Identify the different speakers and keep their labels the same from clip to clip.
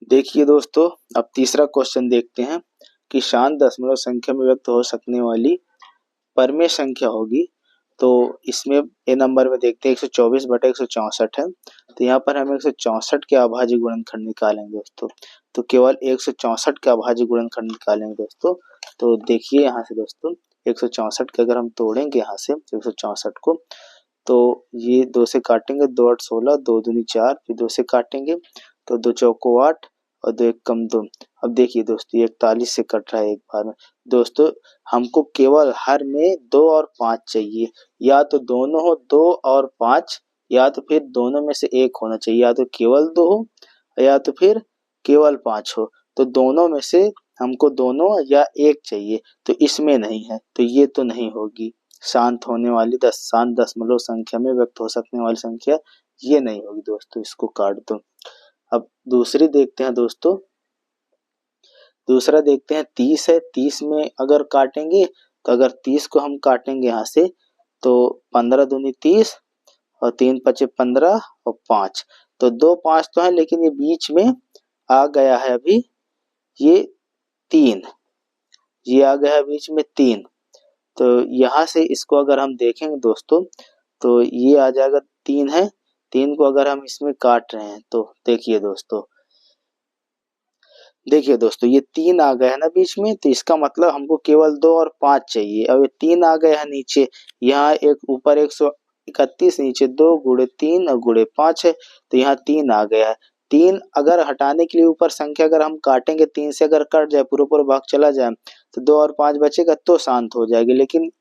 Speaker 1: देखिए दोस्तों, अब तीसरा क्वेश्चन देखते हैं कि शांत दशमलव संख्या में व्यक्त हो सकने वाली परमेय संख्या होगी। तो इसमें ए नंबर में देखते हैं 124/164 है। तो यहाँ पर हम 164 के अभाज्य गुणनखंड निकालेंगे दोस्तों। तो केवल 164 के अभाज्य गुणनखंड निकालेंगे दोस्तों। तो देखिए यहाँ से दोस्तों, 164 के अगर हम तोड़ेंगे यहाँ से 164 को, तो ये 2 से काटेंगे, 2 8 16, 2 दूनी 4, फिर 2 से काटेंगे तो 2 चौको 8 और 2 एक कम 2। अब देखिए दोस्तों, ये 41 से कट रहा है एक बार में। दोस्तों हमको केवल हर में 2 और 5 चाहिए, या तो दोनों हो 2 और 5, या तो फिर दोनों में से एक होना चाहिए, या तो केवल 2 हो या तो फिर केवल 5 हो। तो दोनों में से हमको दोनों या एक चाहिए, तो इसमें नहीं है, तो ये तो नहीं होगी। शांत होने वाली शांत दशमलव संख्या में व्यक्त हो सकने वाली संख्या ये नहीं होगी दोस्तों, इसको काट दो। अब दूसरी देखते हैं दोस्तों, दूसरा देखते हैं 30 है। 30 में अगर काटेंगे तो अगर 30 को हम काटेंगे यहाँ से तो 15 दूनी 30 और 3 पचे 15 और 5, तो 2 5 तो है, लेकिन ये बीच में आ गया है अभी ये 3, ये आ गया है बीच में 3। तो यहाँ से इसको अगर हम देखेंगे दोस्तों, तो ये आ जाएगा 3 है। 3 को अगर हम इसमें काट रहे हैं तो देखिए दोस्तों, ये 3 आ गया है ना बीच में, तो इसका मतलब हमको केवल 2 और 5 चाहिए। अब ये 3 आ गया है नीचे, यहाँ एक ऊपर 131, नीचे 2 गुणे 3 और गुणे 5 है, तो यहाँ 3 आ गया है। 3 अगर हटाने के लिए ऊपर संख्या अगर हम काटेंगे, 3 से अगर कट जाए, पूरा भाग चला जाए, तो 2 और 5 बचेगा तो शांत हो जाएगी। लेकिन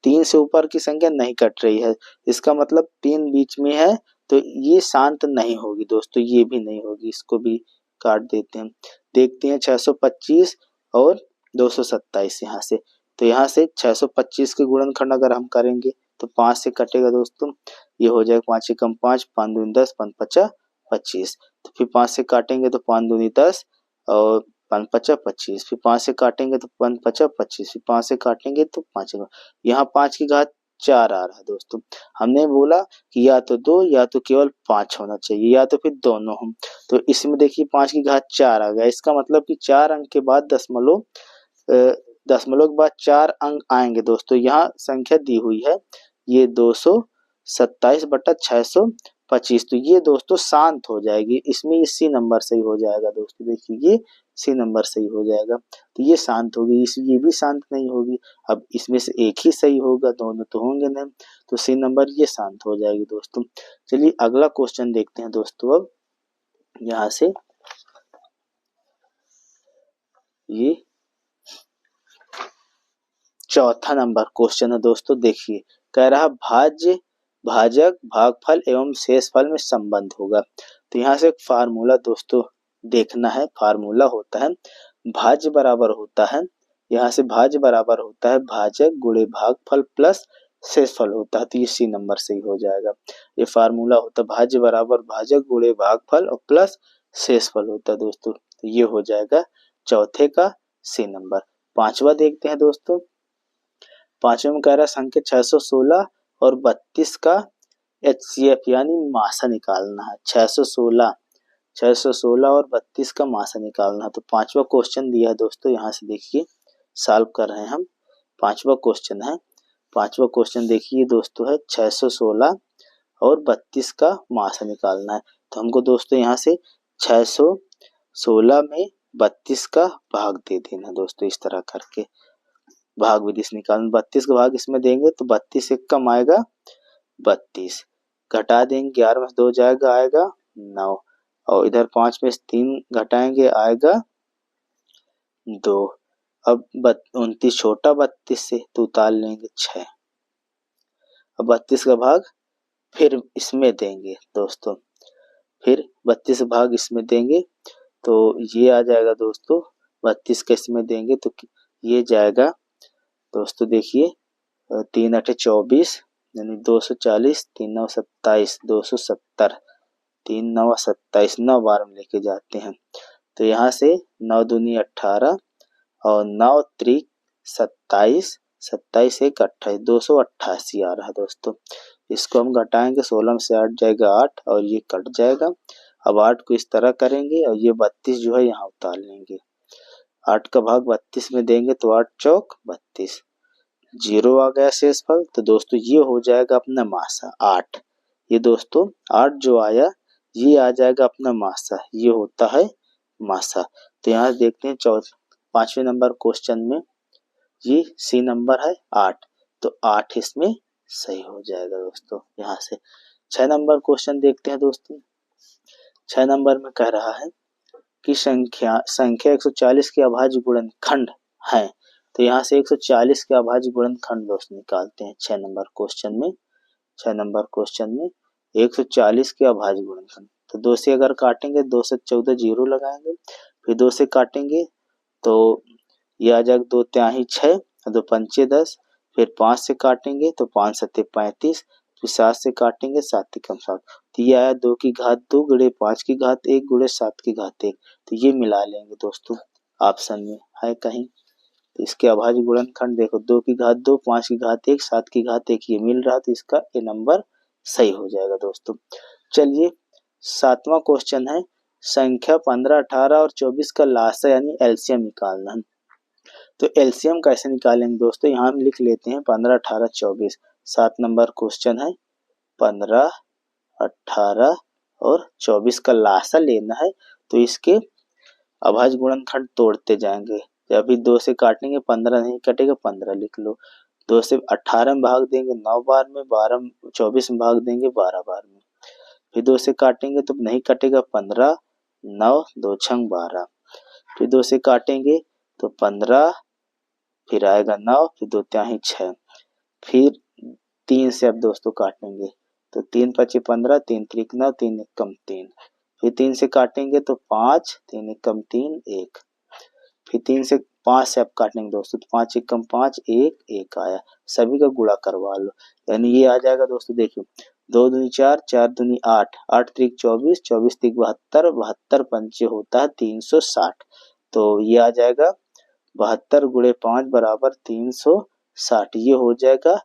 Speaker 1: 3 से ऊपर की संख्या नहीं कट रही है, इसका मतलब 3 बीच में है, तो ये शांत नहीं होगी दोस्तों, ये भी नहीं होगी, इसको भी काट देते हैं। देखते हैं 625 और 227 यहाँ से। तो यहाँ से 625 के गुणनखंड अगर हम करेंगे तो 5 से कटेगा दोस्तों, ये हो जाएगा 5 एकम 5, 5 दूनी 10, 5 पचा 25। तो फिर 5 से काटेंगे तो 5 दूनी 10 और 5 पचा 25, फिर 5 से काटेंगे तो 5 पचा 25, फिर 5 से काटेंगे तो 5, यहाँ 5 की घात 4 आ रहा है दोस्तों। हमने बोला कि या तो 2 या तो केवल 5 होना चाहिए, या तो फिर दोनों हो। तो इसमें देखिए 5 की घात 4 आ गया, इसका मतलब कि 4 अंक के बाद दशमलव के बाद 4 अंक आएंगे दोस्तों। यहाँ संख्या दी हुई है ये 227/625, तो ये दोस्तों शांत हो जाएगी, इसमें इसी नंबर से ही हो जाएगा दोस्तों। देखिए ये सी नंबर सही हो जाएगा, तो ये शांत होगी, ये भी शांत नहीं होगी। अब इसमें से एक ही सही होगा, दोनों तो होंगे नहीं, तो सी नंबर ये शांत हो जाएगी दोस्तों। चलिए अगला क्वेश्चन देखते हैं दोस्तों। अब यहाँ से ये चौथा नंबर क्वेश्चन है दोस्तों। देखिए कह रहा भाज्य, भाजक, भागफल एवं शेषफल में संबंध होगा। तो यहाँ से एक फार्मूला दोस्तों देखना है। फार्मूला होता है भाज्य बराबर होता है, यहाँ से भाज्य बराबर होता है भाजक गुणे भागफल प्लस शेषफल होता है, तो ये सी नंबर से ही हो जाएगा। ये फार्मूला होता है भाज्य बराबर भाजक गुणे भागफल और प्लस शेषफल होता है दोस्तों, तो ये हो जाएगा चौथे का सी नंबर। पांचवा देखते हैं दोस्तों। पांचवें में कह रहा है संख्या 616 और 32 का HCF यानी मासा निकालना है। 616 और 32 का मासा निकालना है। तो पांचवा क्वेश्चन दिया है दोस्तों, यहाँ से देखिए सॉल्व कर रहे हैं हम। पांचवा क्वेश्चन है, पांचवा क्वेश्चन देखिए दोस्तों है 616 और 32 का मासा निकालना है। तो हमको दोस्तों यहाँ से 616 में 32 का भाग दे देना दोस्तों, इस तरह करके भाग विधि से निकालना। 32 का भाग इसमें देंगे तो 32 एक कम आएगा 32, घटा देंगे 11 में से 2 जाएगा, आएगा 9, और इधर 5 में से 3 घटाएंगे आएगा 2। अब 29 छोटा 32 से तो उतार लेंगे 6। अब 32 का भाग फिर इसमें देंगे दोस्तों, फिर 32 भाग इसमें देंगे तो ये आ जाएगा दोस्तों। 32 का इसमें देंगे तो ये जाएगा दोस्तों, देखिए 3 8 24 यानी 240, 3 9 27, 270, 3 9 27, 9 बार में लेके जाते हैं। तो यहाँ से 9 दूनी 18 और 9 त्रिक 27, 27 एक 28, 288 आ रहा है दोस्तों। इसको हम घटाएंगे, 16 में से 8 जाएगा 8 और ये कट जाएगा अब 8 को इस तरह करेंगे और ये 32 जो है यहाँ उतार लेंगे। 8 का भाग 32 में देंगे तो 8 चौक 32, 0 आ गया शेषफल। तो दोस्तों ये हो जाएगा अपना मासा 8। ये दोस्तों 8 जो आया ये आ जाएगा अपना मासा, ये होता है मासा। तो यहाँ देखते हैं 5वें नंबर क्वेश्चन में ये सी नंबर है 8, तो 8 इसमें सही हो जाएगा दोस्तों। यहाँ से 6 नंबर क्वेश्चन देखते हैं दोस्तों। 6 नंबर में कह रहा है कि संख्या 140 के अभाज्य गुणनखंड है। तो यहाँ से 140 के अभाज्य गुणनखंड दोस्तों निकालते हैं 6 नंबर क्वेश्चन में। 6 नंबर क्वेश्चन में 140 के अभाज्य गुणनखंड, तो 2 से अगर काटेंगे 2 से 14 जीरो लगाएंगे, फिर 2 से काटेंगे तो ये आ जाएगा 2 त्याही 6, 2 पंचे 10, फिर 5 से काटेंगे तो 5 सत्ते 35, फिर 7 से काटेंगे 7 तिकम 7, तो ये आया 2 की घात 2 गुणे 5 की घात 1 गुणे 7 की घात 1। तो ये मिला लेंगे दोस्तों, ऑप्शन में है कहीं। तो इसके अभाज्य गुणनखंड देखो 2 की घात 2, 5 की घात 1, 7 की घात 1 ये मिल रहा, तो इसका ये नंबर सही हो जाएगा दोस्तों। चलिए 7वां क्वेश्चन है संख्या 15, 18 और 24 का लासा यानी एलसीएम निकालना है। तो एलसीएम कैसे निकालेंगे दोस्तों, यहाँ हम लिख लेते हैं 15, 18, 24। 7 नंबर क्वेश्चन है 15, 18 और 24 का लासा लेना है। तो इसके अभाज्य गुणनखंड तोड़ते जाएंगे। जब भी 2 से काटेंगे 15 नहीं कटेगा, 15 लिख लो। 2 से 18 में भाग देंगे 9 बार में, 24 में भाग देंगे 12 बार में। फिर 2 से काटेंगे तो नहीं कटेगा 15, 9 2 छंग 12। फिर 2 से काटेंगे तो 15, फिर आएगा 9, फिर 2 त्याही 6। फिर 3 से अब दोस्तों काटेंगे तो 3 पचे 15, 3 त्रिक 9, 3 एकम 3। फिर 3 से काटेंगे तो 5, 3 एकम 3 1। फिर 3 से 5 से अब काटेंगे दोस्तों तो 5 एकम 5 1 1 आया। सभी का गुणा करवा लो, यानी ये आ जाएगा दोस्तों। देखिए 2 दूनी 4, 4 दूनी 8, 8 त्रिक 24, 24 त्रिक 72, 72 पंचे होता है 360। तो ये आ जाएगा 72 गुणे 5 बराबर 360, ये हो जाएगा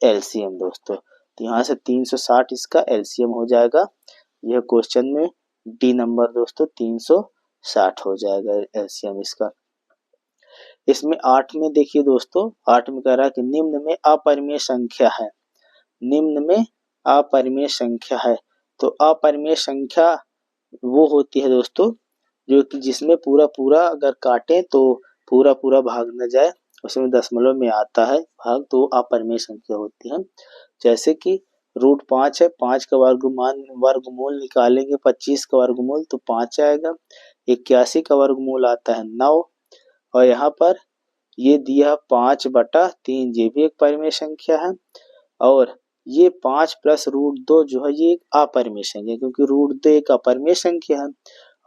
Speaker 1: एलसीएम दोस्तों। तो यहाँ से 360 इसका एलसीएम हो जाएगा। यह क्वेश्चन में डी नंबर दोस्तों 360 हो जाएगा एलसीएम इसका। इसमें 8 में देखिए दोस्तों, 8 में कह रहा है कि निम्न में अपरिमेय संख्या है। निम्न में अपरिमेय संख्या है, तो अपरिमेय संख्या वो होती है दोस्तों जो कि जिसमें पूरा पूरा अगर काटें तो पूरा पूरा भाग न जाए, उसमें दशमलव में आता है भाग, तो अपरिमेय संख्या होती है। जैसे कि √5 है, 5 का वर्गमूल निकालेंगे 25 का वर्गमूल तो 5 आएगा। 81 का वर्गमूल आता है 9, और यहाँ पर ये दिया 5/3, ये भी एक परिमेय संख्या है। और ये 5 प्लस √2 जो है ये एक अपरिमेय संख्या है, क्योंकि √2 एक अपरिमेय संख्या है,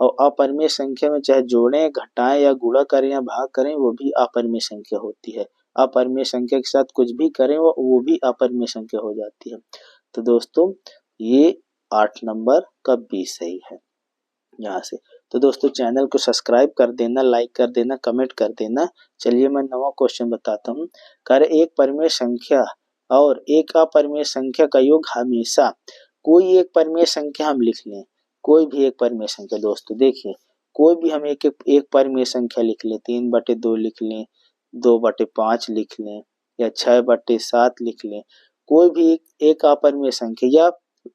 Speaker 1: और अपरिमेय संख्या में चाहे जोड़ें घटाएं या गुणा करें या भाग करें वो भी अपरिमेय संख्या होती है। अपरिमेय संख्या के साथ कुछ भी करें वो भी अपरिमेय संख्या हो जाती है। तो दोस्तों ये 8 नंबर का बी सही है यहाँ से। तो दोस्तों चैनल को सब्सक्राइब कर देना, लाइक कर देना, कमेंट कर देना। चलिए मैं नवा क्वेश्चन बताता हूँ। कार्य एक परिमेय संख्या और एक अपरिमेय संख्या का योग हमेशा, कोई एक परिमेय संख्या हम लिख लें, कोई भी एक परिमेय संख्या दोस्तों, देखिए कोई भी हम एक परिमेय संख्या लिख लें, 3/2 लिख लें, 2/5 लिख लें, या 6/7 लिख लें। कोई भी एक अपरिमेय संख्या या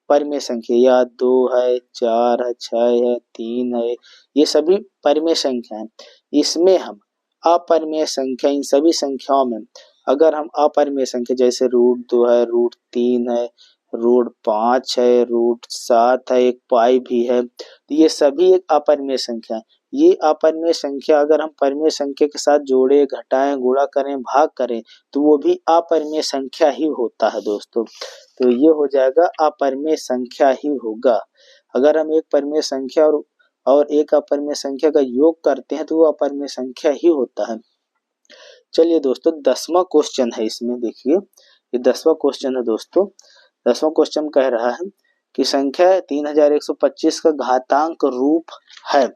Speaker 1: परिमेय संख्या, या 2 है, 4 है, 6 है, 3 है, ये सभी परिमेय संख्या है। इसमें हम अपरिमेय संख्या, इन सभी संख्याओं में अगर हम अपरिमेय संख्या जैसे √2 है, √3 है, √5 है, √7 है, एक पाई भी है, तो ये सभी एक अपरिमेय संख्या है। ये अपरिमेय संख्या अगर हम परिमेय संख्या के साथ जोड़े घटाएं गुणा करें भाग करें तो वो भी अपरिमेय संख्या ही होता है दोस्तों। तो ये हो जाएगा अपरिमेय संख्या ही होगा। अगर हम एक परिमेय संख्या और एक अपरिमेय संख्या का योग करते हैं तो वो अपरिमेय संख्या ही होता है। चलिए दोस्तों 10वां क्वेश्चन है, इसमें देखिए ये 10वां क्वेश्चन है दोस्तों। 10वां क्वेश्चन कह रहा है कि संख्या 3125 का घातांक रूप है।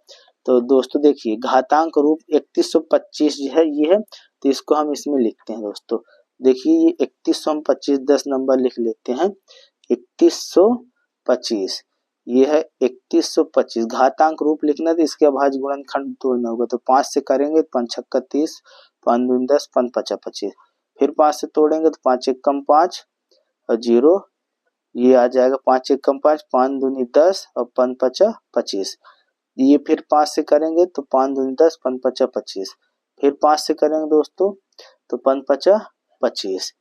Speaker 1: तो दोस्तों देखिए घातांक रूप 3125 जो है ये है, तो इसको हम इसमें लिखते हैं दोस्तों। देखिए ये 3125 10 नंबर लिख लेते हैं 3125, ये है 3125, घातांक रूप लिखना तो इसके अभाज्य गुणनखंड तोड़ना होगा। तो 5 से करेंगे तो 5 छक्का 30, 5 दूनी 10, 5 पचा 25। फिर 5 से तोड़ेंगे तो 5 एक कम 5 और 0, ये आ जाएगा 5 एक कम 5, 5 दूनी 10 और 5 पचा 25। ये फिर 5 से करेंगे तो 5 दूनी 10, 5 पचा 25। फिर 5 से करेंगे दोस्तों तो 5 पचा 25।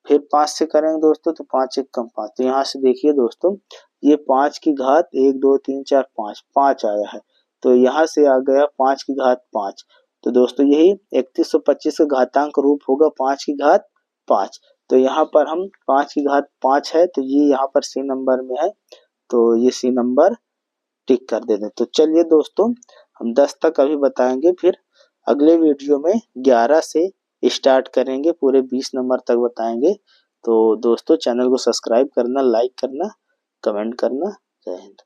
Speaker 1: फिर 5 से करेंगे दोस्तों तो 5 एक कम 5। तो यहाँ से देखिए दोस्तों, ये 5 की घात 1 2 3 4 5, 5 आया है। तो यहाँ से आ गया 5 की घात 5। तो दोस्तों यही 3125 का घातांक रूप होगा 5 की घात 5। तो यहाँ पर हम 5 की घात 5 है तो ये यहाँ पर सी नंबर में है, तो ये सी नंबर टिक कर देते। तो चलिए दोस्तों, हम 10 तक अभी बताएंगे, फिर अगले वीडियो में 11 से स्टार्ट करेंगे, पूरे 20 नंबर तक बताएंगे। तो दोस्तों चैनल को सब्सक्राइब करना, लाइक करना, कमेंट करना। जय हिंद।